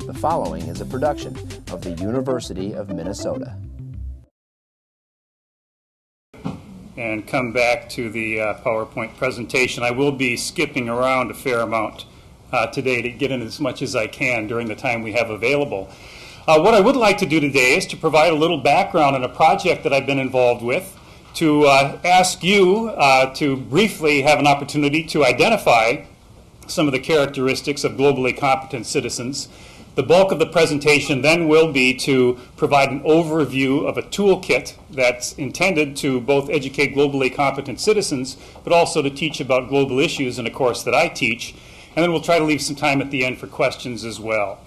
The following is a production of the University of Minnesota. And come back to the PowerPoint presentation. I will be skipping around a fair amount today to get in as much as I can during the time we have available. What I would like to do today is to provide a little background on a project that I've been involved with, to ask you to briefly have an opportunity to identify some of the characteristics of globally competent citizens. The bulk of the presentation then will be to provide an overview of a toolkit that's intended to both educate globally competent citizens, but also to teach about global issues in a course that I teach. And then we'll try to leave some time at the end for questions as well.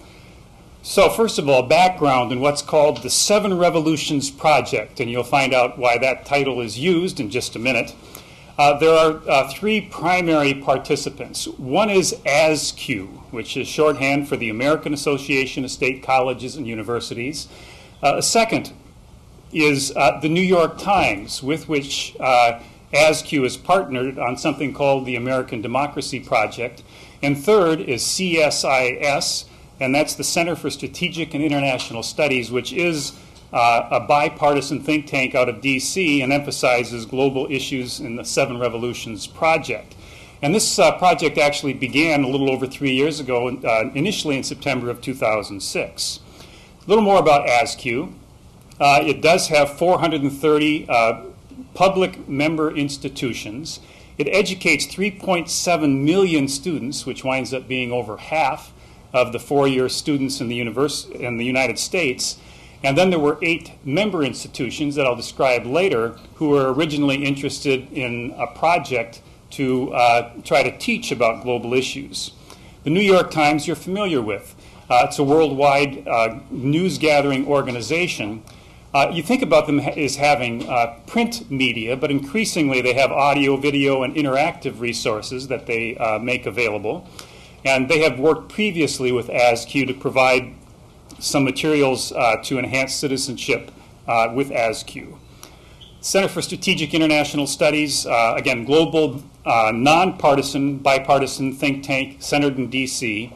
So first of all, background in what's called the 7 Revolutions Project, and you'll find out why that title is used in just a minute. There are 3 primary participants. One is ASCU, which is shorthand for the American Association of State Colleges and Universities. A second is the New York Times, with which ASCU is partnered on something called the American Democracy Project. And third is CSIS, and that's the Center for Strategic and International Studies, which is a bipartisan think tank out of D.C. and emphasizes global issues in the 7 Revolutions Project. And this project actually began a little over 3 years ago, initially in September of 2006. A little more about ASCU. It does have 430 public member institutions. It educates 3.7 million students, which winds up being over half of the 4-year students in the United States. And then there were 8 member institutions that I'll describe later who were originally interested in a project to try to teach about global issues. The New York Times you're familiar with. It's a worldwide news-gathering organization. You think about them as having print media, but increasingly they have audio, video, and interactive resources that they make available. And they have worked previously with ASCU to provide some materials to enhance citizenship with ASCU. Center for Strategic International Studies, again, global, nonpartisan, bipartisan think tank centered in D.C.,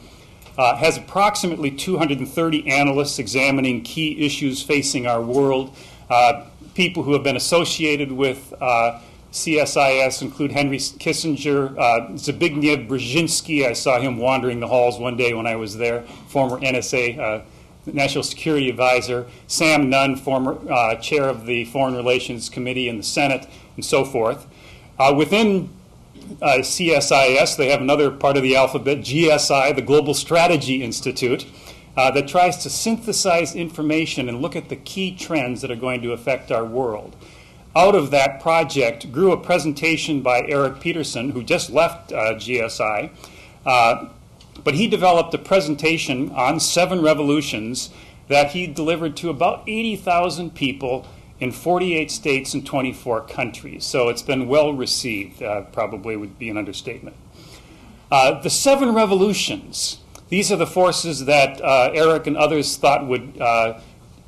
has approximately 230 analysts examining key issues facing our world. People who have been associated with CSIS include Henry Kissinger, Zbigniew Brzezinski. I saw him wandering the halls one day when I was there, former NSA National Security Advisor, Sam Nunn, former chair of the Foreign Relations Committee in the Senate, and so forth. Within CSIS, they have another part of the alphabet, GSI, the Global Strategy Institute, that tries to synthesize information and look at the key trends that are going to affect our world. Out of that project grew a presentation by Eric Peterson, who just left GSI, but he developed a presentation on 7 revolutions that he delivered to about 80,000 people in 48 states and 24 countries. So it's been well received, probably would be an understatement. The 7 revolutions, these are the forces that Eric and others thought would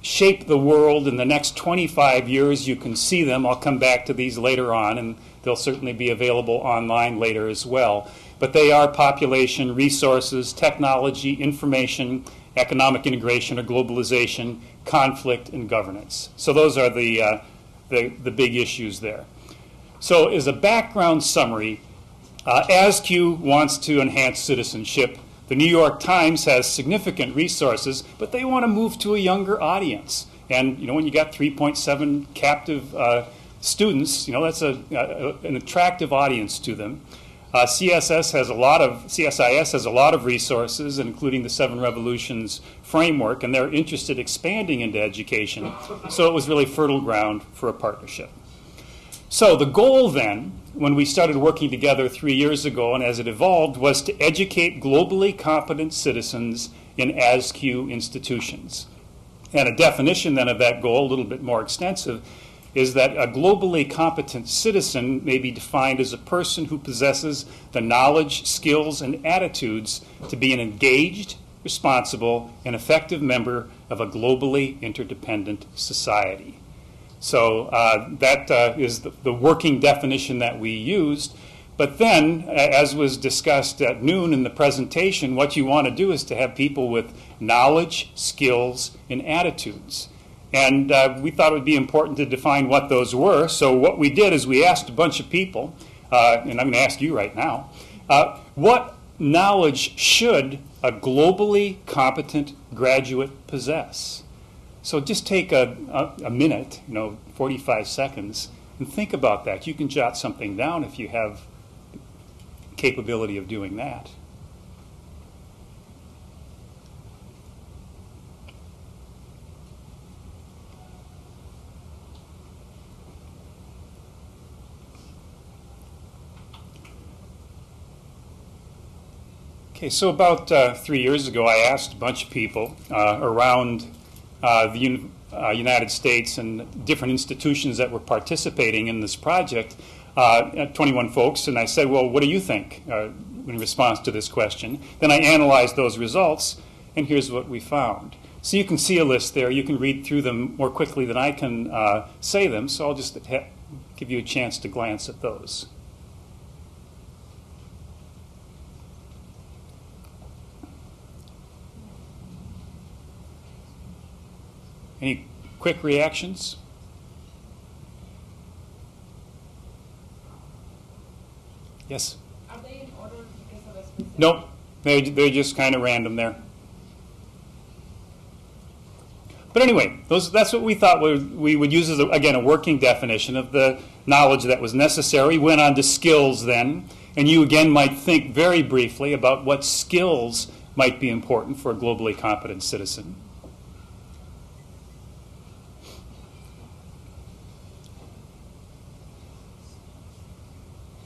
shape the world in the next 25 years. You can see them. I'll come back to these later on, and they'll certainly be available online later as well. But they are population, resources, technology, information, economic integration or globalization, conflict, and governance. So those are the big issues there. So as a background summary, ASCU wants to enhance citizenship. The New York Times has significant resources, but they want to move to a younger audience. And when you got 3.7 captive students, that's an attractive audience to them. CSIS has a lot of resources, including the 7 Revolutions framework, and they're interested in expanding into education. So it was really fertile ground for a partnership. So the goal then, when we started working together 3 years ago and as it evolved, was to educate globally competent citizens in ASCU institutions. And a definition then of that goal, a little bit more extensive, is that a globally competent citizen may be defined as a person who possesses the knowledge, skills, and attitudes to be an engaged, responsible, and effective member of a globally interdependent society. So that is the working definition that we used. But then, as was discussed at noon in the presentation, what you want to do is to have people with knowledge, skills, and attitudes. And we thought it would be important to define what those were. So what we did is we asked a bunch of people, and I'm going to ask you right now, what knowledge should a globally competent graduate possess? So just take a minute, 45 seconds, and think about that. You can jot something down if you have capability of doing that. Okay, so about 3 years ago, I asked a bunch of people around the United States and different institutions that were participating in this project, 21 folks, and I said, well, what do you think in response to this question? Then I analyzed those results, and here's what we found. So you can see a list there. You can read through them more quickly than I can say them, so I'll just give you a chance to glance at those. Any quick reactions? Yes? Are they in order because of a specific? Nope. They're just kind of random there. But anyway, that's what we thought we would use as, again, a working definition of the knowledge that was necessary. Went on to skills then. And you, again, might think very briefly about what skills might be important for a globally competent citizen.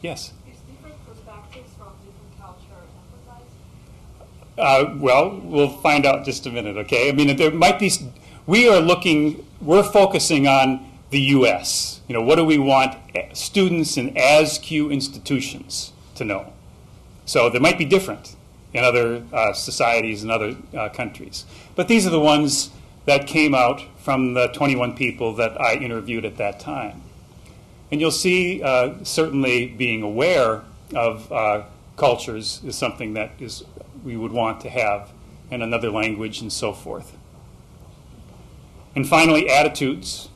Yes? Is different perspectives from different culture emphasized? Well, we'll find out in just a minute, okay? I mean, there might be, we're focusing on the U.S. What do we want students in ASQ institutions to know? So there might be different in other societies and other countries. But these are the ones that came out from the 21 people that I interviewed at that time. And you'll see certainly being aware of cultures is something that we would want to have, and another language and so forth. And finally, attitudes.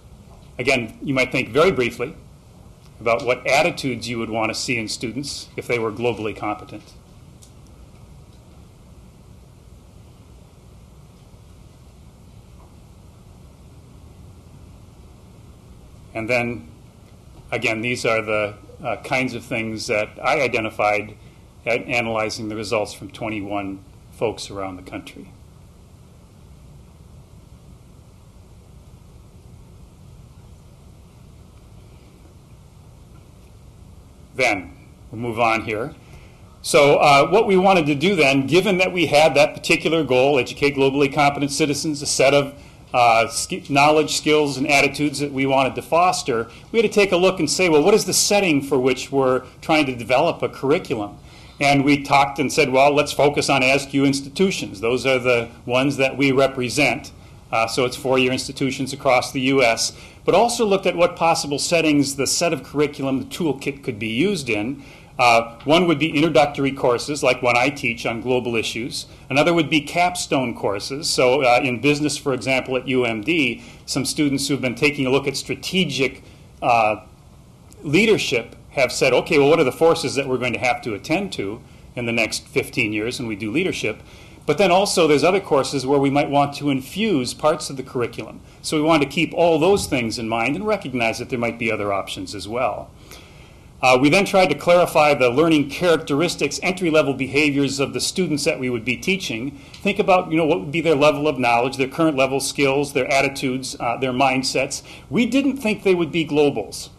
Again, you might think very briefly about what attitudes you would want to see in students if they were globally competent. And then, again, these are the kinds of things that I identified at analyzing the results from 21 folks around the country. Then, we'll move on here. So what we wanted to do then, given that we had that particular goal, educate globally competent citizens, a set of knowledge, skills, and attitudes that we wanted to foster, we had to take a look and say, well, what is the setting for which we're trying to develop a curriculum? And we talked and said, well, let's focus on ASQ institutions. Those are the ones that we represent. So it's four-year institutions across the U.S. But also looked at what possible settings the set of curriculum, the toolkit, could be used in. One would be introductory courses, like one I teach on global issues. Another would be capstone courses. So in business, for example, at UMD, some students who've been taking a look at strategic leadership have said, okay, well, what are the forces that we're going to have to attend to in the next 15 years when we do leadership? But then also there's other courses where we might want to infuse parts of the curriculum. So we want to keep all those things in mind and recognize that there might be other options as well. We then tried to clarify the learning characteristics, entry-level behaviors of the students that we would be teaching. Think about, what would be their level of knowledge, their current level skills, their attitudes, their mindsets. We didn't think they would be globals,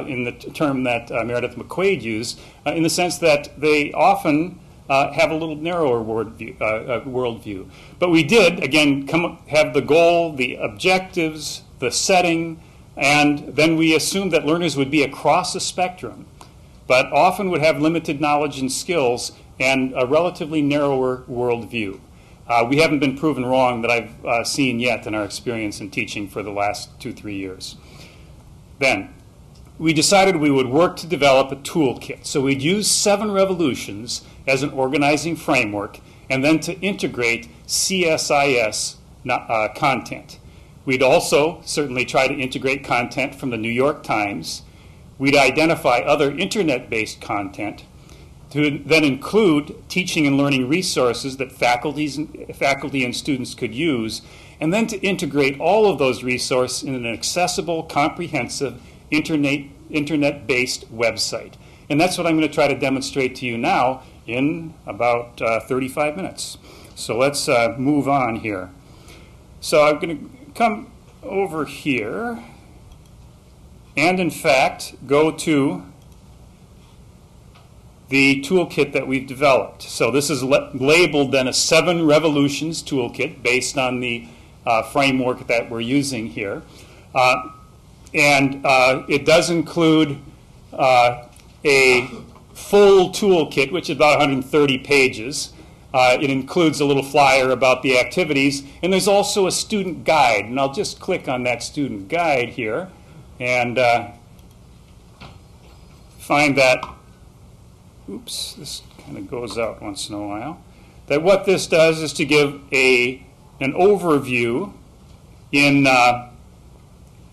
in the term that Meredith McQuaid used, in the sense that they often have a little narrower worldview. But we did, again, have the goal, the objectives, the setting, and then we assumed that learners would be across a spectrum, but often would have limited knowledge and skills and a relatively narrower worldview. We haven't been proven wrong that I've seen yet in our experience in teaching for the last 2-3 years. Then, we decided we would work to develop a toolkit. So we'd use 7 revolutions as an organizing framework, and then to integrate CSIS content. We'd also certainly try to integrate content from the New York Times. We'd identify other internet-based content to then include teaching and learning resources that faculty and students could use, and then to integrate all of those resources in an accessible, comprehensive, internet-based website. And that's what I'm going to try to demonstrate to you now in about 35 minutes. So let's move on here. So I'm going to come over here and, in fact, go to the toolkit that we've developed. So this is labeled then a 7 revolutions toolkit based on the framework that we're using here. And it does include a full toolkit, which is about 130 pages. It includes a little flyer about the activities, and there's also a student guide. And I'll just click on that student guide here and find that, oops, this kind of goes out once in a while, that what this does is to give an overview in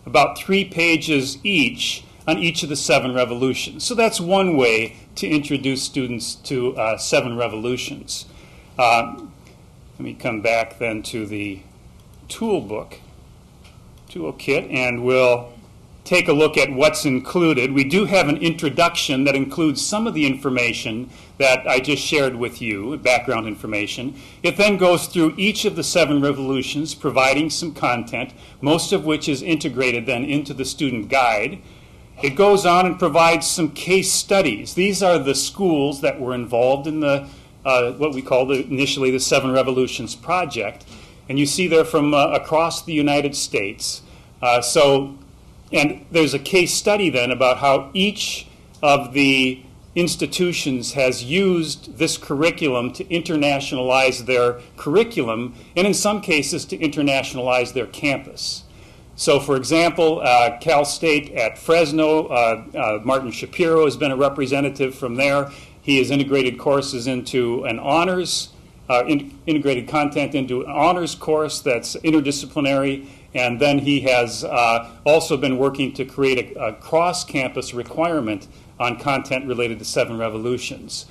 about 3 pages each on each of the 7 revolutions. So that's one way to introduce students to 7 revolutions. Let me come back then to the toolkit, and we'll take a look at what's included. We do have an introduction that includes some of the information that I just shared with you, background information. It then goes through each of the 7 revolutions, providing some content, most of which is integrated then into the student guide. It goes on and provides some case studies. These are the schools that were involved in the what we called initially the 7 Revolutions Project. And you see they're from across the United States. And there's a case study then about how each of the institutions has used this curriculum to internationalize their curriculum, and in some cases to internationalize their campus. So, for example, Cal State at Fresno, Martin Shapiro has been a representative from there. He has integrated courses into an honors, integrated content into an honors course that's interdisciplinary, and then he has also been working to create a cross-campus requirement on content related to 7 revolutions.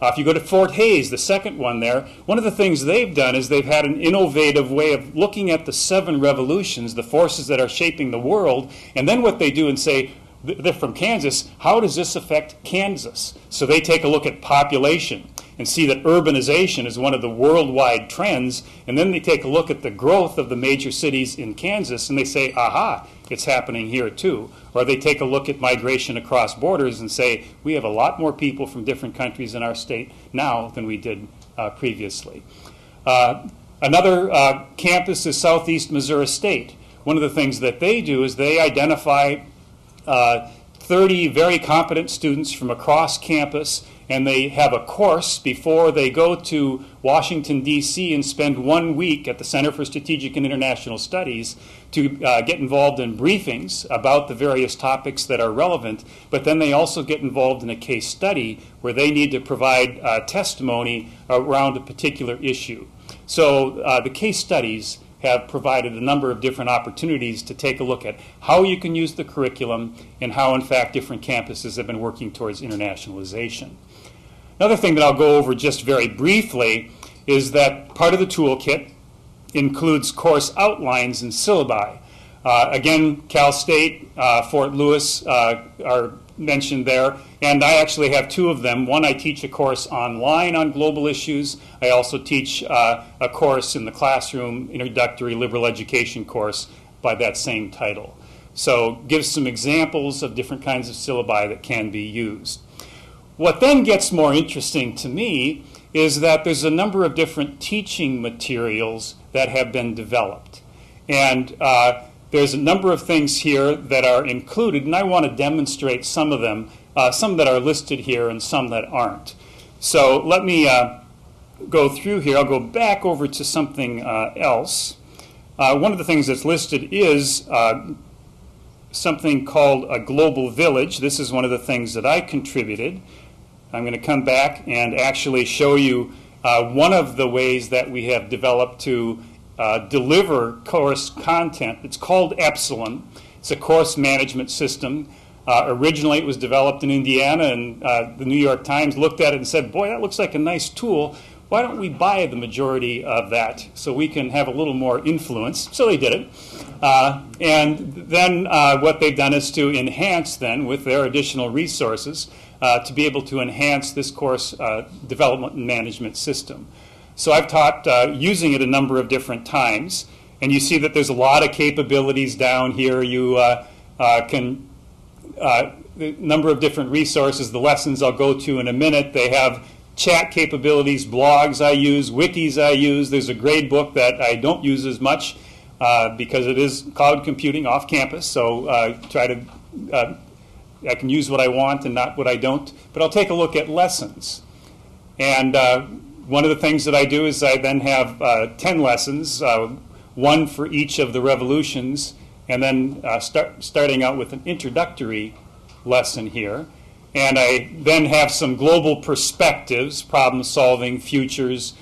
If you go to Fort Hays, the second one there, one of the things they've done is they've had an innovative way of looking at the 7 revolutions, the forces that are shaping the world, and then what they do and say, they're from Kansas, how does this affect Kansas? So they take a look at population and see that urbanization is one of the worldwide trends, and then they take a look at the growth of the major cities in Kansas and they say, aha, it's happening here too. Or they take a look at migration across borders and say, we have a lot more people from different countries in our state now than we did previously. Another campus is Southeast Missouri State. One of the things that they do is they identify 30 very competent students from across campus, and they have a course before they go to Washington, D.C. and spend 1 week at the Center for Strategic and International Studies to get involved in briefings about the various topics that are relevant, but then they also get involved in a case study where they need to provide testimony around a particular issue. So the case studies have provided a number of different opportunities to take a look at how you can use the curriculum and how, in fact, different campuses have been working towards internationalization. Another thing that I'll go over just very briefly is that part of the toolkit includes course outlines and syllabi. Again, Cal State, Fort Lewis are mentioned there, and I actually have 2 of them. One, I teach a course online on global issues. I also teach a course in the classroom, introductory liberal education course by that same title. So gives some examples of different kinds of syllabi that can be used. What then gets more interesting to me is that there's a number of different teaching materials that have been developed. And there's a number of things here that are included, and I want to demonstrate some of them, some that are listed here and some that aren't. So let me go through here. I'll go back over to something else. One of the things that's listed is something called a global village. This is one of the things that I contributed. I'm going to come back and actually show you one of the ways that we have developed to deliver course content. It's called Epsilen. It's a course management system. Originally, it was developed in Indiana, and the New York Times looked at it and said, boy, that looks like a nice tool. Why don't we buy the majority of that so we can have a little more influence? So they did it. And then what they've done is to enhance then with their additional resources to be able to enhance this course development and management system. So I've taught using it a number of different times. And you see that there's a lot of capabilities down here. You can, the number of different resources, the lessons I'll go to in a minute. They have chat capabilities, blogs I use, wikis I use. There's a grade book that I don't use as much because it is cloud computing off campus. So I can use what I want and not what I don't. But I'll take a look at lessons. And one of the things that I do is I then have 10 lessons, one for each of the revolutions, and then starting out with an introductory lesson here. And I then have some global perspectives, problem solving, futures,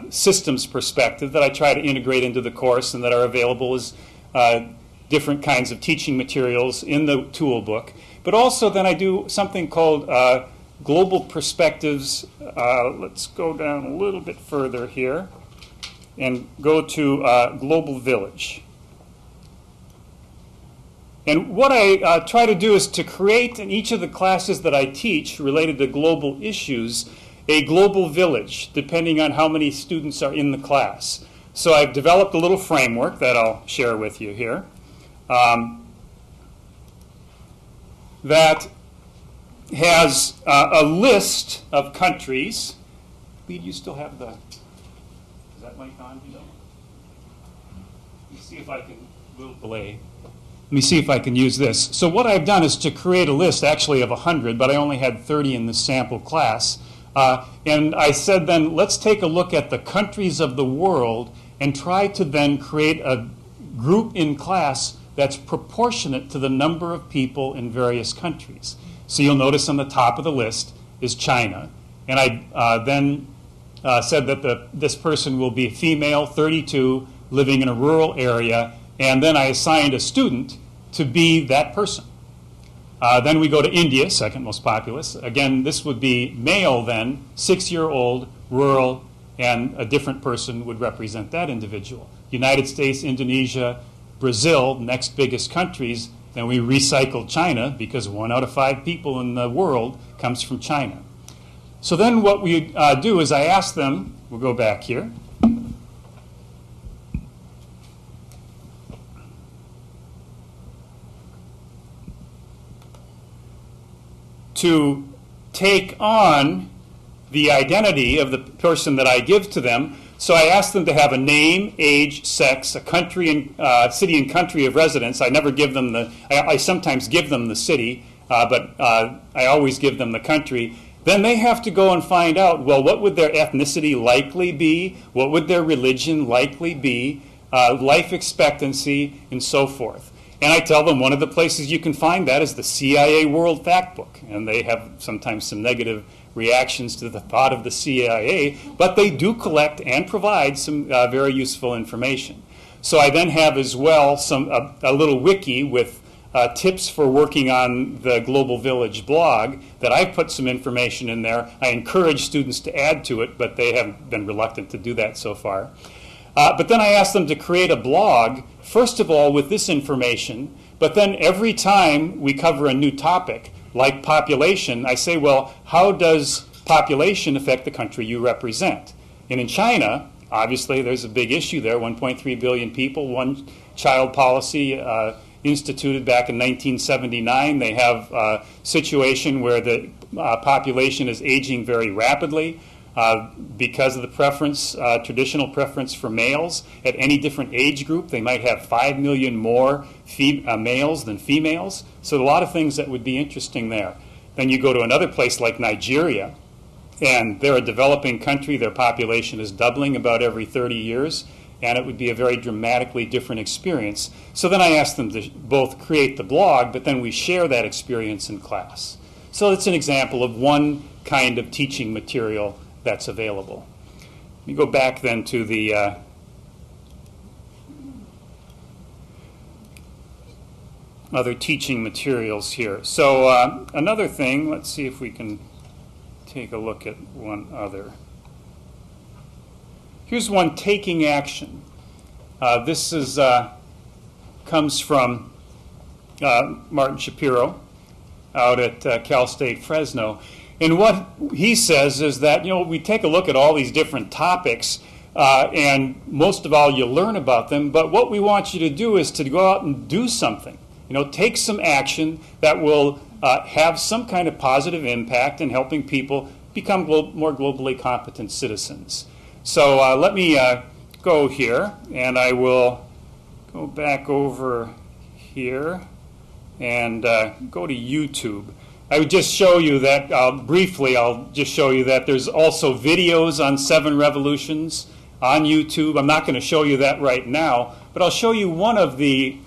systems perspective that I try to integrate into the course and that are available as different kinds of teaching materials in the tool book. But also then I do something called global perspectives. Let's go down a little bit further here and go to global village. And what I try to do is to create in each of the classes that I teach related to global issues a global village, depending on how many students are in the class. So I've developed a little framework that I'll share with you here that has a list of countries. Lee, do you still have the, is that mic on? You know? Let me see if I can, little delay. Let me see if I can use this. So what I've done is to create a list actually of 100, but I only had 30 in the sample class. And I said then, let's take a look at the countries of the world and try to then create a group in class that's proportionate to the number of people in various countries. So you'll notice on the top of the list is China. And I then said that this person will be female, 32, living in a rural area, and then I assigned a student to be that person. Then we go to India, second most populous. Again, this would be male then, 6-year-old, rural, and a different person would represent that individual. United States, Indonesia, Brazil, next biggest countries. Then we recycled China because 1 out of 5 people in the world comes from China. So then what we do is I ask them, we'll go back here, to take on the identity of the person that I give to them. So I ask them to have a name, age, sex, a country and city and country of residence. I never give them I sometimes give them the city, but I always give them the country. Then they have to go and find out, well, what would their ethnicity likely be? What would their religion likely be? Life expectancy, and so forth. And I tell them one of the places you can find that is the CIA World Factbook. And they have sometimes some negative reactions to the thought of the CIA, but they do collect and provide some very useful information. So I then have as well a little wiki with tips for working on the Global Village blog that I've put some information in there. I encourage students to add to it, but they have been reluctant to do that so far. But then I ask them to create a blog, first of all, with this information, but then every time we cover a new topic, like population, I say, well, how does population affect the country you represent? And in China, obviously, there's a big issue there, 1.3 billion people, one-child policy instituted back in 1979. They have a situation where the population is aging very rapidly. Because of the preference, traditional preference for males, at any different age group, they might have 5 million more males than females. So a lot of things that would be interesting there. Then you go to another place like Nigeria, and they're a developing country. Their population is doubling about every 30 years. and it would be a very dramatically different experience. So then I asked them to both create the blog, but then we share that experience in class. So it's an example of one kind of teaching material that's available. Let me go back then to the other teaching materials here. So another thing, let's see if we can take a look at one other. Here's one, taking action. This is comes from Martin Shapiro out at Cal State Fresno. And what he says is that, we take a look at all these different topics, and most of all you learn about them, but what we want you to do is to go out and do something. Take some action that will have some kind of positive impact in helping people become more globally competent citizens. So let me go here, and I will go back over here and go to YouTube. I would just show you that, briefly, I'll just show you that there's also videos on 7 revolutions on YouTube. I'm not going to show you that right now, but I'll show you one of the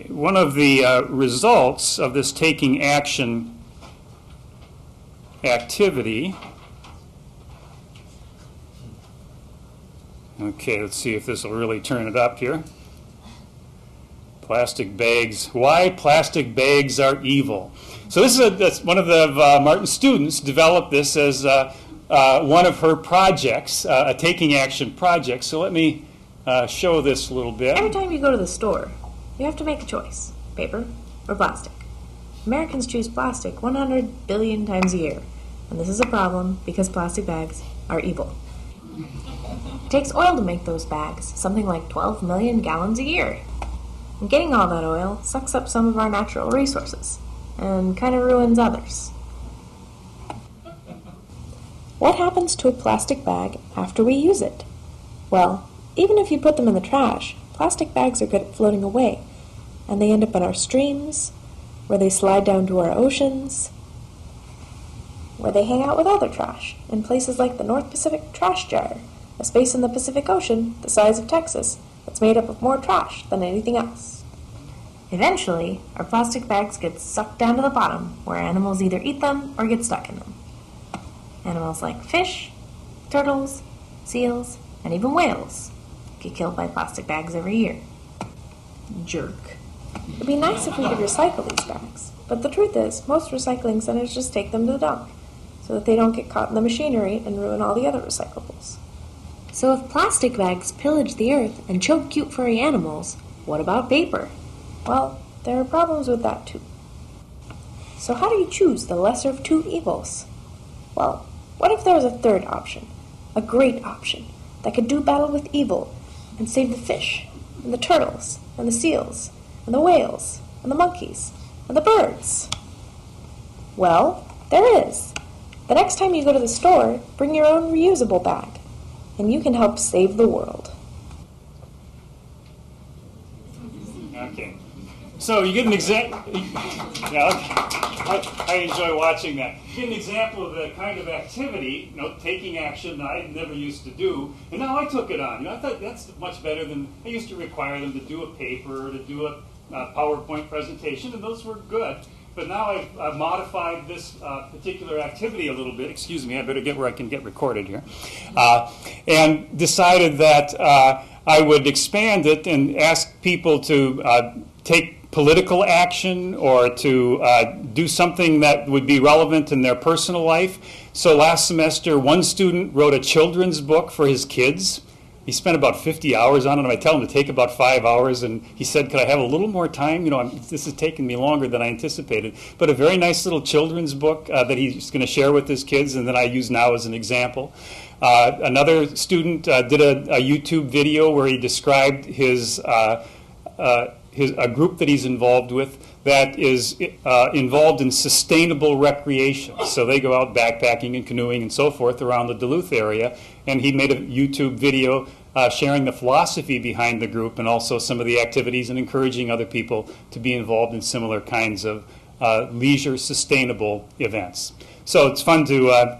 one of the results of this taking action activity. Okay, let's see if this will really turn it up here. Plastic bags. Why plastic bags are evil. So this is that's one of the Martin's students developed this as one of her projects, a taking action project. So let me show this a little bit. Every time you go to the store, you have to make a choice, paper or plastic. Americans choose plastic 100 billion times a year, and this is a problem because plastic bags are evil. It takes oil to make those bags, something like 12 million gallons a year. And getting all that oil sucks up some of our natural resources, and kind of ruins others. What happens to a plastic bag after we use it? Well, even if you put them in the trash, plastic bags are good at floating away, and they end up in our streams, where they slide down to our oceans, where they hang out with other trash, in places like the North Pacific Trash Jar, a space in the Pacific Ocean the size of Texas that's made up of more trash than anything else. Eventually, our plastic bags get sucked down to the bottom, where animals either eat them or get stuck in them. Animals like fish, turtles, seals, and even whales get killed by plastic bags every year. Jerk. It'd be nice if we could recycle these bags, but the truth is, most recycling centers just take them to the dump, so that they don't get caught in the machinery and ruin all the other recyclables. So if plastic bags pillage the earth and choke cute furry animals, what about paper? Well, there are problems with that too. So how do you choose the lesser of two evils? Well, what if there was a third option, a great option, that could do battle with evil and save the fish, and the turtles, and the seals, and the whales, and the monkeys, and the birds? Well, there is. The next time you go to the store, bring your own reusable bag, and you can help save the world. Okay. So you get an example. Yeah, I enjoy watching that. You get an example of the kind of activity, taking action that I never used to do, and now I took it on. I thought that's much better than I used to require them to do a paper or to do a PowerPoint presentation, and those were good. But now I've modified this particular activity a little bit. Excuse me, I better get where I can get recorded here. And decided that I would expand it and ask people to take political action or to do something that would be relevant in their personal life. So last semester, one student wrote a children's book for his kids. He spent about 50 hours on it. I tell him to take about 5 hours, and he said, could I have a little more time? This has taken me longer than I anticipated. But a very nice little children's book that he's going to share with his kids, and that I use now as an example. Another student did a YouTube video where he described a group that he's involved with that is involved in sustainable recreation. So they go out backpacking and canoeing and so forth around the Duluth area, and he made a YouTube video sharing the philosophy behind the group and also some of the activities and encouraging other people to be involved in similar kinds of leisure sustainable events. So it's fun to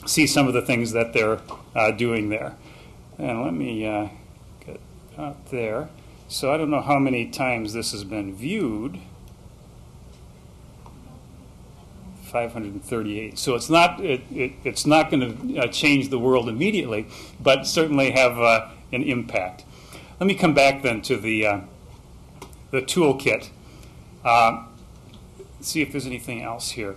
see some of the things that they're doing there. And let me get out there. So I don't know how many times this has been viewed. 538. So it's not going to change the world immediately, but certainly have an impact. Let me come back then to the toolkit. See if there's anything else here.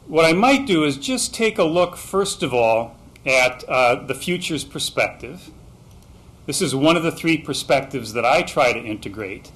What I might do is just take a look, first of all, at the futures perspective. This is one of the three perspectives that I try to integrate.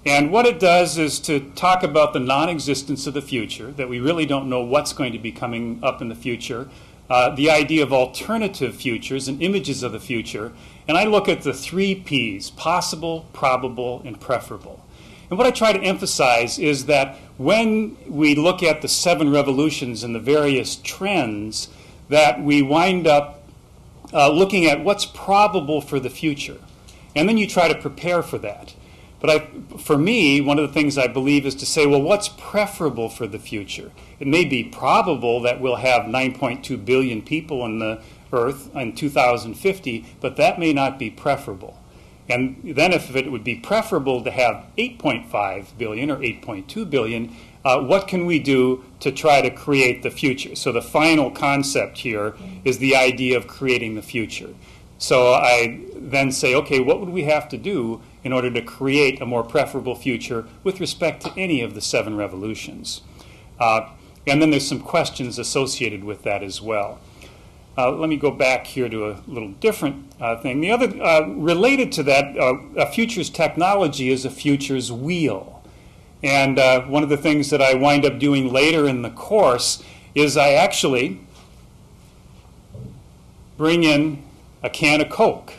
And what it does is to talk about the non-existence of the future, that we really don't know what's going to be coming up in the future, the idea of alternative futures and images of the future. And I look at the three Ps: possible, probable, and preferable. And what I try to emphasize is that when we look at the 7 revolutions and the various trends, that we wind up looking at what's probable for the future. And then you try to prepare for that. But for me, one of the things I believe is to say, well, what's preferable for the future? It may be probable that we'll have 9.2 billion people on the Earth in 2050, but that may not be preferable. And then if it would be preferable to have 8.5 billion or 8.2 billion, what can we do to try to create the future? So the final concept here is the idea of creating the future. So I then say, okay, what would we have to do in order to create a more preferable future with respect to any of the 7 revolutions? And then there's some questions associated with that as well. Let me go back here to a little different thing. The other, related to that, a futures technology is a futures wheel. And one of the things that I wind up doing later in the course is I actually bring in a can of Coke.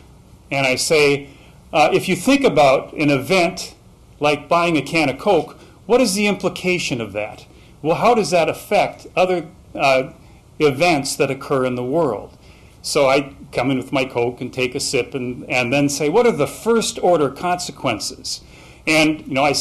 And I say, if you think about an event like buying a can of Coke, what is the implication of that? Well, how does that affect other events that occur in the world? So I come in with my Coke and take a sip and then say, what are the first order consequences? And I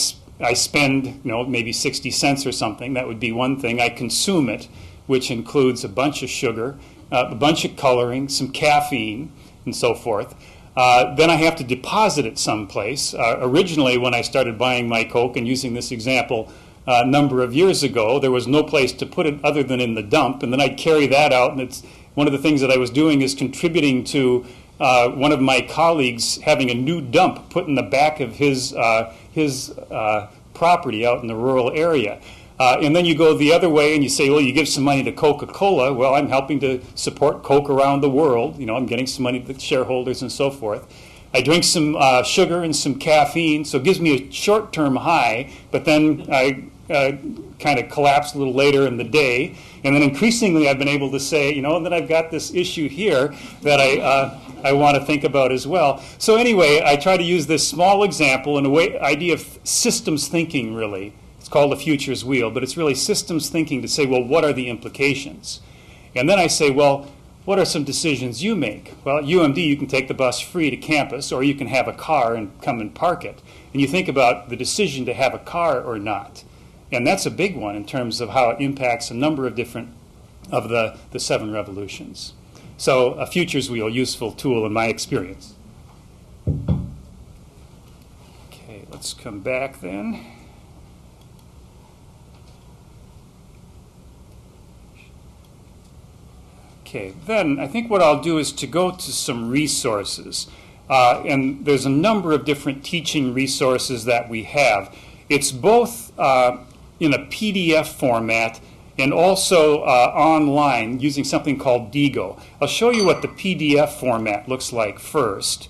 spend maybe 60 cents or something. That would be one thing. I consume it, which includes a bunch of sugar, a bunch of coloring, some caffeine, and so forth. Then I have to deposit it someplace. Originally, when I started buying my Coke and using this example a number of years ago, there was no place to put it other than in the dump, and then I'd carry that out. And it's one of the things that I was doing is contributing to one of my colleagues having a new dump put in the back of his property out in the rural area. And then you go the other way and you say, well, you give some money to Coca-Cola. Well, I'm helping to support Coke around the world. I'm getting some money to the shareholders and so forth. I drink some sugar and some caffeine, so it gives me a short-term high, but then I kind of collapse a little later in the day. And then increasingly I've been able to say, that I've got this issue here that I want to think about as well. So anyway, I try to use this small example in a way, idea of systems thinking, really. It's called a futures wheel, but it's really systems thinking to say, well, what are the implications? And then I say, well, what are some decisions you make? Well, at UMD, you can take the bus free to campus, or you can have a car and come and park it. And you think about the decision to have a car or not. And that's a big one in terms of how it impacts a number of different of the 7 revolutions. So a futures wheel, useful tool in my experience. Okay, let's come back then. Okay, then I think what I'll do is to go to some resources. And there's a number of different teaching resources that we have. It's both in a PDF format and also online using something called Digo. I'll show you what the PDF format looks like first.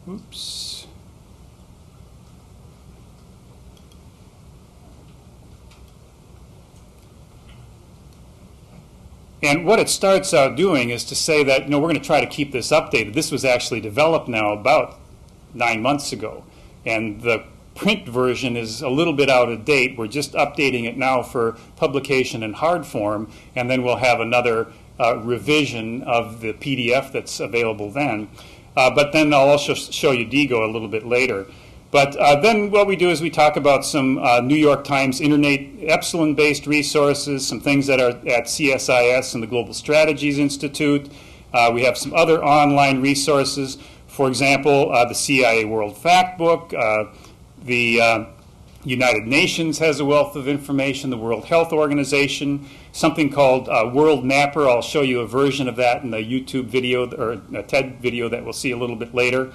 Oops. And what it starts out doing is to say that, we're going to try to keep this updated. This was actually developed now about 9 months ago. And the print version is a little bit out of date. We're just updating it now for publication in hard form, and then we'll have another revision of the PDF that's available then. But then I'll also show you Digo a little bit later. But then what we do is we talk about some New York Times Internet Epsilon-based resources, some things that are at CSIS and the Global Strategies Institute. We have some other online resources. For example, the CIA World Factbook, the United Nations has a wealth of information, the World Health Organization, something called World Mapper. I'll show you a version of that in the YouTube video or a TED video that we'll see a little bit later.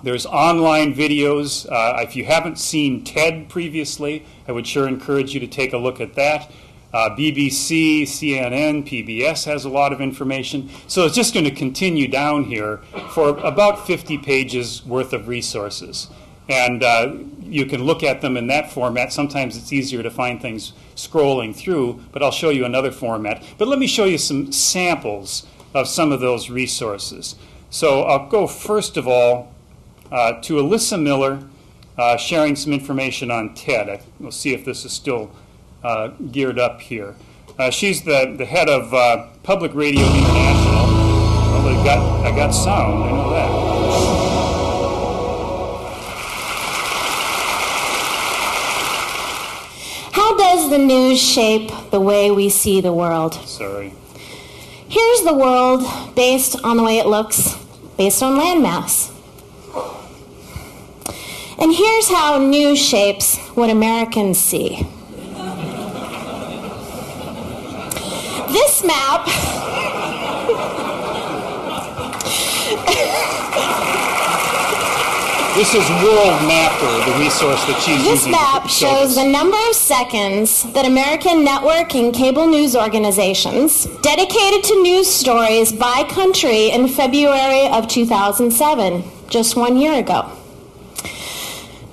There's online videos. If you haven't seen TED previously, I would sure encourage you to take a look at that. BBC, CNN, PBS has a lot of information. So it's just going to continue down here for about 50 pages worth of resources. And you can look at them in that format. Sometimes it's easier to find things scrolling through, but I'll show you another format. But let me show you some samples of some of those resources. So I'll go first of all to Alyssa Miller sharing some information on TED. We'll see if this is still geared up here. She's the head of Public Radio International. Well, I got sound, I know that. How does the news shape the way we see the world? Sorry. Here's the world based on the way it looks, based on landmass. And here's how news shapes what Americans see. This map This is World Mapper, the resource that she's using. This map shows the number of seconds that American network and cable news organizations dedicated to news stories by country in February of 2007, just 1 year ago.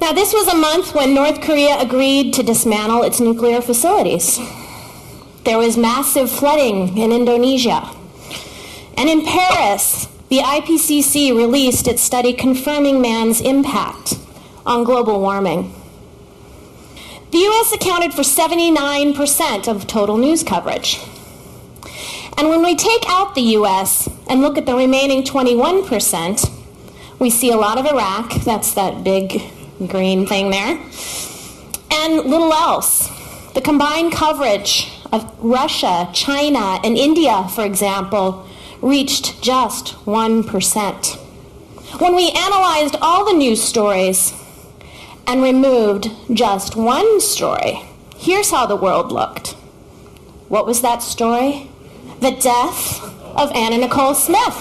Now, this was a month when North Korea agreed to dismantle its nuclear facilities. There was massive flooding in Indonesia. And in Paris, the IPCC released its study confirming man's impact on global warming. The U.S. accounted for 79% of total news coverage. And when we take out the U.S. and look at the remaining 21%, we see a lot of Iraq, that's that big green thing there, and little else. The combined coverage of Russia, China, and India, for example, reached just 1%. When we analyzed all the news stories and removed just one story, here's how the world looked. What was that story? The death of Anna Nicole Smith.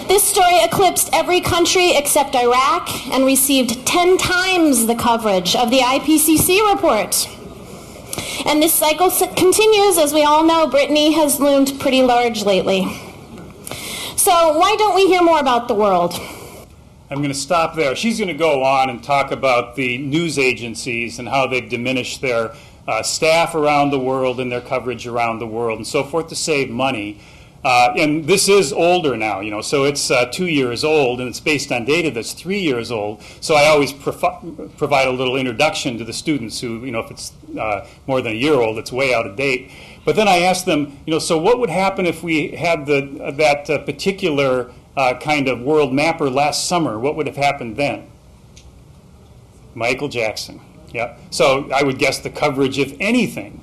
This story eclipsed every country except Iraq and received 10 times the coverage of the IPCC report. And this cycle continues. As we all know, Brittany has loomed pretty large lately. So why don't we hear more about the world? I'm going to stop there. She's going to go on and talk about the news agencies and how they've diminished their staff around the world and their coverage around the world and so forth to save money. And this is older now, so it's 2 years old, and it's based on data that's 3 years old. So I always provide a little introduction to the students who, if it's more than a year old, it's way out of date. But then I ask them, so what would happen if we had that particular kind of world mapper last summer? What would have happened then? Michael Jackson. Yeah. So I would guess the coverage, if anything,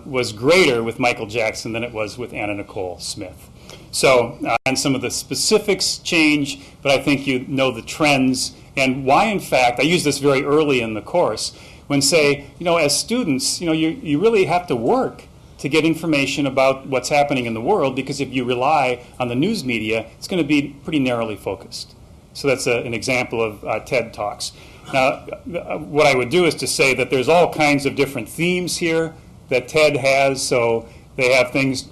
was greater with Michael Jackson than it was with Anna Nicole Smith. So, and some of the specifics change, but I think you know the trends and why, in fact, I use this very early in the course, when say, as students, you really have to work to get information about what's happening in the world, because if you rely on the news media, it's going to be pretty narrowly focused. So that's an example of TED Talks. Now, what I would do is to say that there's all kinds of different themes here that TED has. So they have things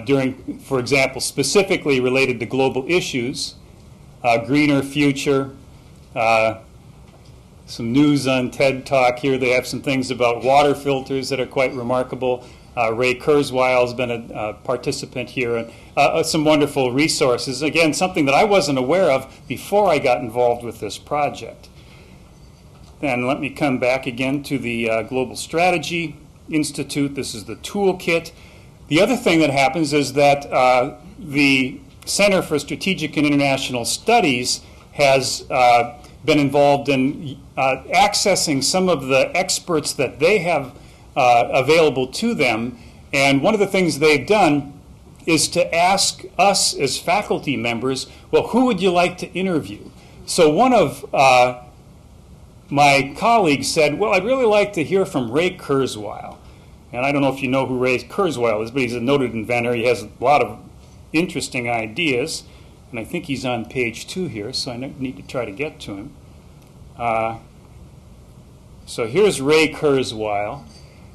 during, for example, specifically related to global issues, greener future, some news on TED Talk here. They have some things about water filters that are quite remarkable. Ray Kurzweil has been a participant here, and some wonderful resources. Again, something that I wasn't aware of before I got involved with this project. Then let me come back again to the Global Strategy Institute. This is the toolkit. The other thing that happens is that the Center for Strategic and International Studies has been involved in accessing some of the experts that they have available to them. And one of the things they've done is to ask us as faculty members, well, who would you like to interview? So one of my colleagues said, well, I'd really like to hear from Ray Kurzweil. And I don't know if you know who Ray Kurzweil is, but he's a noted inventor. He has a lot of interesting ideas. And I think he's on page 2 here, so I need to try to get to him. So here's Ray Kurzweil.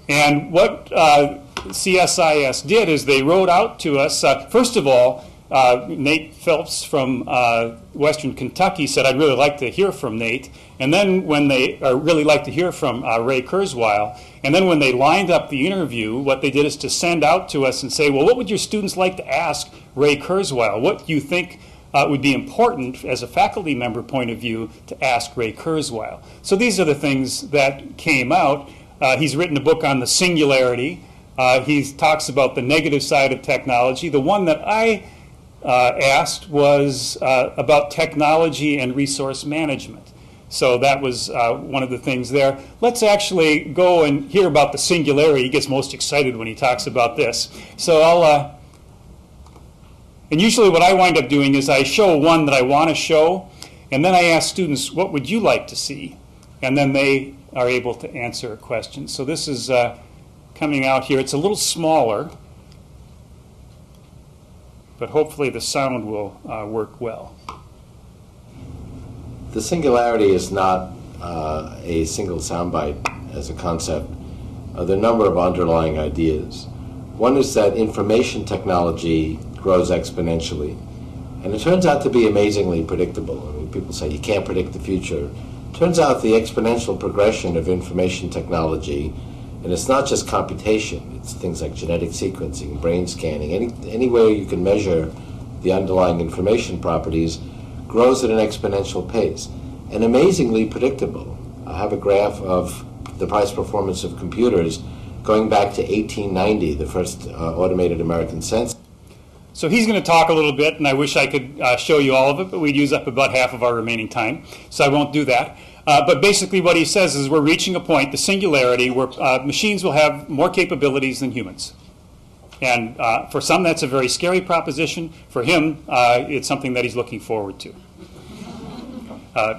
And what CSIS did is they wrote out to us, first of all, Nate Phelps from Western Kentucky said, I'd really like to hear from Nate. And then when they really like to hear from Ray Kurzweil, and then when they lined up the interview, what they did is to send out to us and say, well, what would your students like to ask Ray Kurzweil? What do you think would be important as a faculty member point of view to ask Ray Kurzweil? So these are the things that came out. He's written a book on the singularity. He talks about the negative side of technology. The one that I asked was about technology and resource management. So that was one of the things there. Let's actually go and hear about the singularity. He gets most excited when he talks about this. So and usually what I wind up doing is I show one that I want to show, and then I ask students, what would you like to see? And then they are able to answer a question. So this is coming out here. It's a little smaller, but hopefully the sound will work well. The singularity is not a single soundbite as a concept. There are a number of underlying ideas. One is that information technology grows exponentially, and it turns out to be amazingly predictable. I mean, people say you can't predict the future. It turns out the exponential progression of information technology, and it's not just computation, it's things like genetic sequencing, brain scanning, anywhere you can measure the underlying information properties, grows at an exponential pace and amazingly predictable. I have a graph of the price performance of computers going back to 1890, the first automated American census. So he's going to talk a little bit, and I wish I could show you all of it, but we'd use up about half of our remaining time, so I won't do that. But basically what he says is we're reaching a point, the singularity, where machines will have more capabilities than humans. And for some, that's a very scary proposition. For him, it's something that he's looking forward to.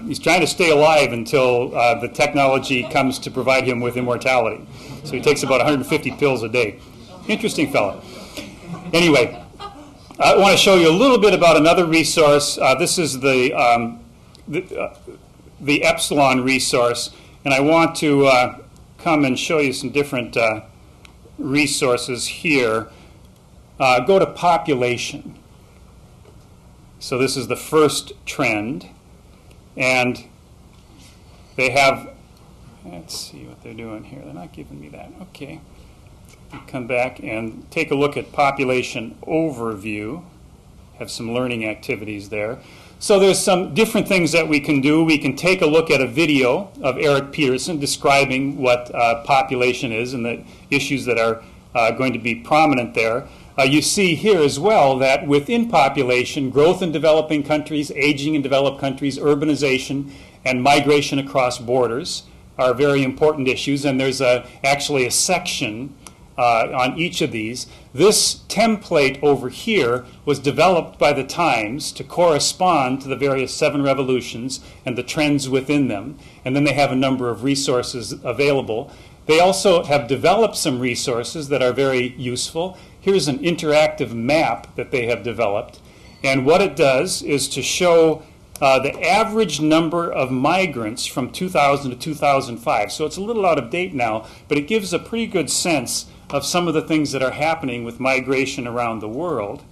He's trying to stay alive until the technology comes to provide him with immortality. So he takes about 150 pills a day. Interesting fellow. Anyway, I want to show you a little bit about another resource. This is the Epsilon Resource, and I want to come and show you some different resources here. Go to population. So this is the first trend, and they have, let's see what they're doing here. They're not giving me that. Okay. Come back and take a look at population overview. Have some learning activities there. So there's some different things that we can do. We can take a look at a video of Eric Peterson describing what population is and the issues that are going to be prominent there. You see here as well that within population, growth in developing countries, aging in developed countries, urbanization, and migration across borders are very important issues, and there's actually a section on each of these. This template over here was developed by the Times to correspond to the various 7 revolutions and the trends within them, and then they have a number of resources available. They also have developed some resources that are very useful. Here's an interactive map that they have developed, and what it does is to show the average number of migrants from 2000 to 2005. So it's a little out of date now, but it gives a pretty good sense of some of the things that are happening with migration around the world.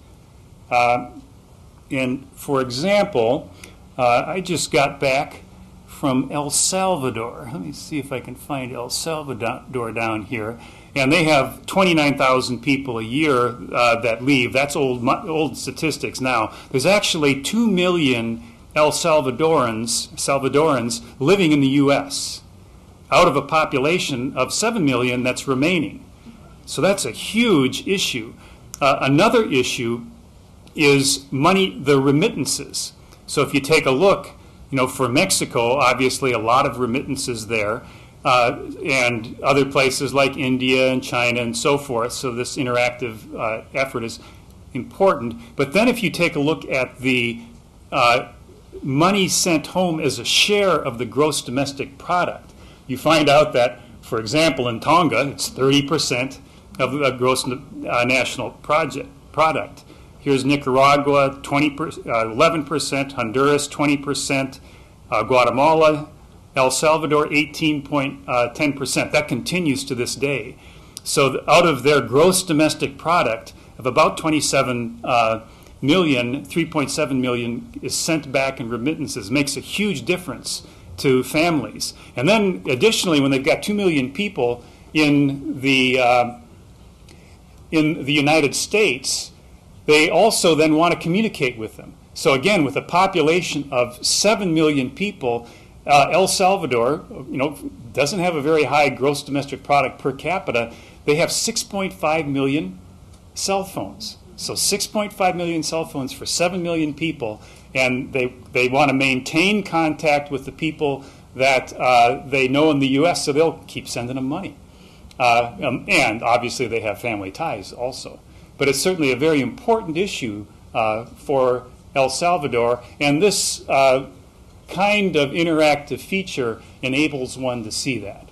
And for example, I just got back from El Salvador. Let me see if I can find El Salvador down here. And they have 29,000 people a year that leave. That's old statistics now. There's actually 2 million El Salvadorans living in the U.S. out of a population of 7 million that's remaining. So that's a huge issue. Another issue is money, the remittances. So if you take a look, For Mexico, obviously a lot of remittances there, and other places like India and China and so forth. So this interactive effort is important. But then if you take a look at the money sent home as a share of the gross domestic product, you find out that, for example, in Tonga, it's 30% of the gross national product. Here's Nicaragua, 11%, Honduras, 20%, Guatemala, El Salvador, 18.10%. That continues to this day. So out of their gross domestic product of about 27 million, 3.7 million is sent back in remittances. Makes a huge difference to families. And then additionally, when they've got 2 million people in the United States, they also then want to communicate with them. So again, with a population of 7 million people, El Salvador, doesn't have a very high gross domestic product per capita. They have 6.5 million cell phones. So 6.5 million cell phones for 7 million people, and they want to maintain contact with the people that they know in the U.S., so they'll keep sending them money. And obviously they have family ties also. But it's certainly a very important issue for El Salvador, and this kind of interactive feature enables one to see that.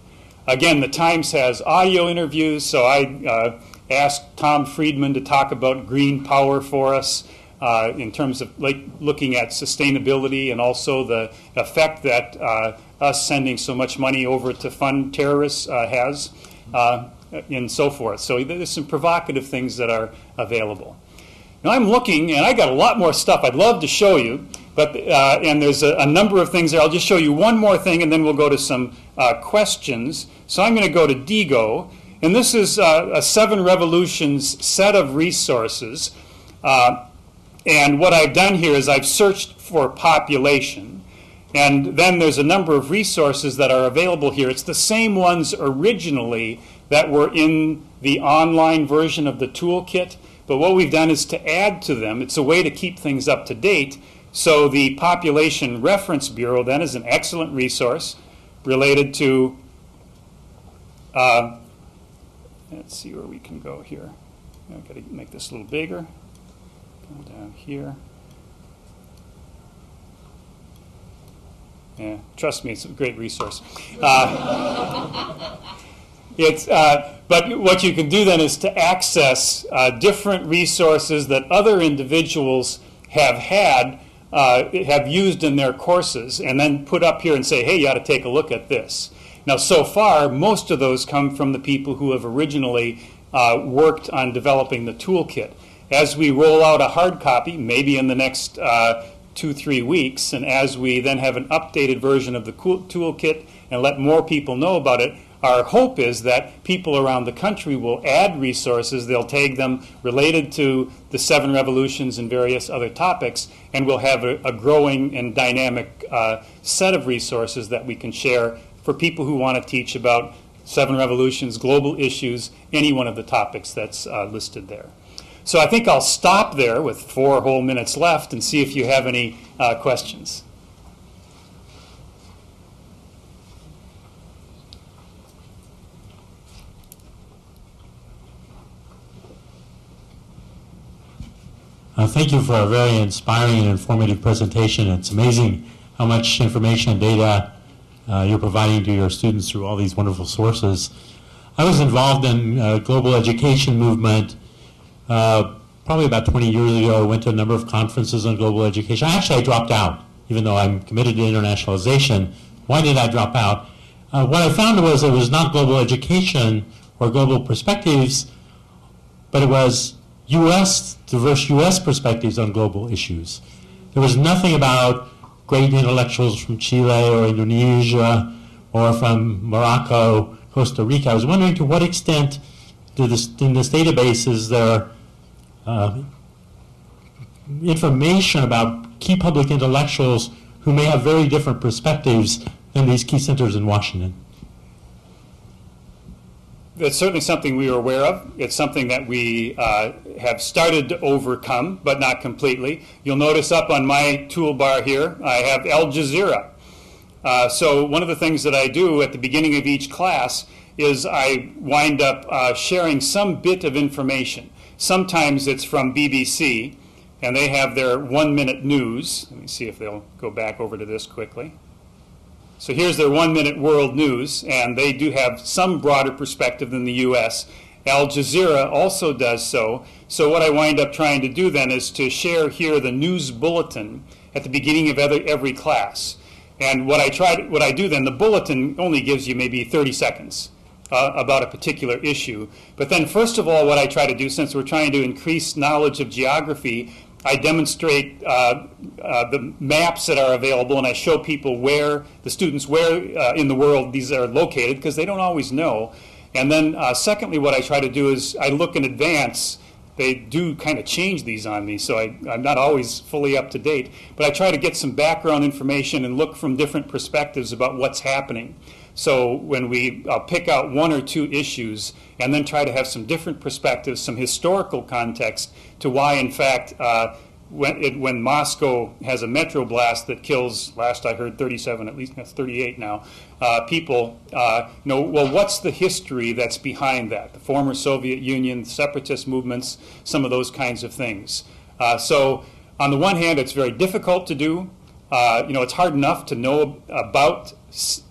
Again, the Times has audio interviews, so I asked Tom Friedman to talk about green power for us in terms of looking at sustainability and also the effect that us sending so much money over to fund terrorists has, and so forth. So there's some provocative things that are available. Now I'm looking, and I got a lot more stuff I'd love to show you, but and there's a number of things there. I'll just show you one more thing, and then we'll go to some questions. So I'm going to go to DIGO, and this is a 7 Revolutions set of resources. And what I've done here is I've searched for population, and then there's a number of resources that are available here. It's the same ones originally that were in the online version of the toolkit, but what we've done is to add to them. It's a way to keep things up to date. So the Population Reference Bureau then is an excellent resource related to, let's see where we can go here. I've got to make this a little bigger. Come down here. Yeah, trust me, it's a great resource. But what you can do then is to access different resources that other individuals have used in their courses, and then put up here and say, hey, you ought to take a look at this. Now, so far, most of those come from the people who have originally worked on developing the toolkit. As we roll out a hard copy, maybe in the next 2-3 weeks, and as we then have an updated version of the toolkit and let more people know about it, our hope is that people around the country will add resources. They'll tag them related to the 7 revolutions and various other topics, and we'll have a growing and dynamic set of resources that we can share for people who want to teach about 7 revolutions, global issues, any one of the topics that's listed there. So I think I'll stop there with 4 whole minutes left and see if you have any questions. Thank you for a very inspiring and informative presentation. It's amazing how much information and data you're providing to your students through all these wonderful sources. I was involved in global education movement probably about 20 years ago. I went to a number of conferences on global education. I dropped out, even though I'm committed to internationalization. Why did I drop out? What I found was it was not global education or global perspectives, but it was diverse U.S. perspectives on global issues. There was nothing about great intellectuals from Chile or Indonesia or from Morocco, Costa Rica. I was wondering to what extent in this database is there information about key public intellectuals who may have very different perspectives than these key centers in Washington. That's certainly something we are aware of. It's something that we have started to overcome, but not completely. You'll notice up on my toolbar here, I have Al Jazeera. So one of the things that I do at the beginning of each class is I wind up sharing some bit of information. Sometimes it's from BBC, and they have their 1-minute news. Let me see if they'll go back over to this quickly. So here's their 1-minute world news, and they do have some broader perspective than the U.S. Al Jazeera also does so. So what I wind up trying to do then is to share here the news bulletin at the beginning of every class. And what I do then, the bulletin only gives you maybe 30 seconds about a particular issue. But then first of all, what I try to do, since we're trying to increase knowledge of geography, I demonstrate the maps that are available, and I show people where, the students, where in the world these are located, because they don't always know. And then secondly, what I try to do is I look in advance. They do kind of change these on me, so I'm not always fully up to date. But I try to get some background information and look from different perspectives about what's happening. So when I'll pick out 1 or 2 issues and then try to have some different perspectives, some historical context to why, in fact, when Moscow has a metro blast that kills, last I heard, 37, at least that's 38 now, people, well, what's the history that's behind that? The former Soviet Union, separatist movements, some of those kinds of things. So on the one hand, it's very difficult to do. It's hard enough to know about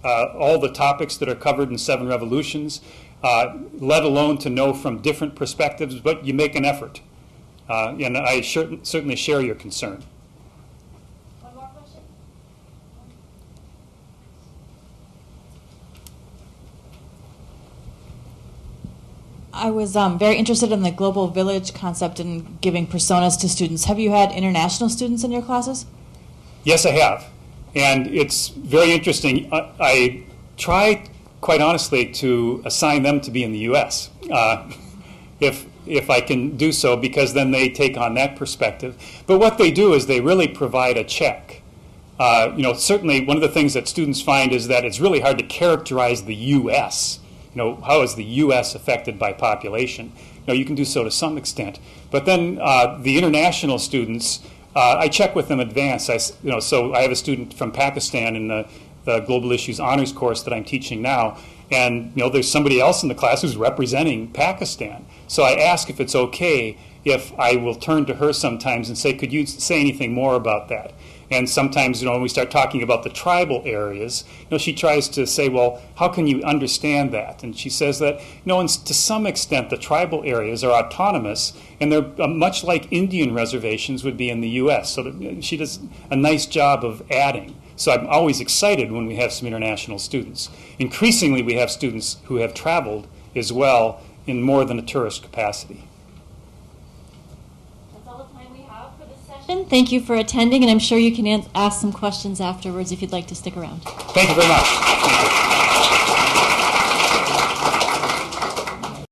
all the topics that are covered in 7 Revolutions, let alone to know from different perspectives, but you make an effort. And I certainly share your concern. One more question? I was very interested in the global village concept and giving personas to students. Have you had international students in your classes? Yes, I have. And it's very interesting. I try, quite honestly, to assign them to be in the U.S. If I can do so, because then they take on that perspective. But what they do is they really provide a check. Certainly one of the things that students find is that it's really hard to characterize the U.S. How is the U.S. affected by population? You can do so to some extent. But then the international students, I check with them in advance. So I have a student from Pakistan in the Global Issues Honors course that I'm teaching now. And there's somebody else in the class who's representing Pakistan. So I ask if it's okay if I will turn to her sometimes and say, could you say anything more about that? And sometimes, when we start talking about the tribal areas, she tries to say, well, how can you understand that? And she says that, to some extent, the tribal areas are autonomous, and they're much like Indian reservations would be in the U.S. So she does a nice job of adding. So I'm always excited when we have some international students. Increasingly, we have students who have traveled as well in more than a tourist capacity. That's all the time we have for this session. Thank you for attending, and I'm sure you can ask some questions afterwards if you'd like to stick around. Thank you very much. Thank you.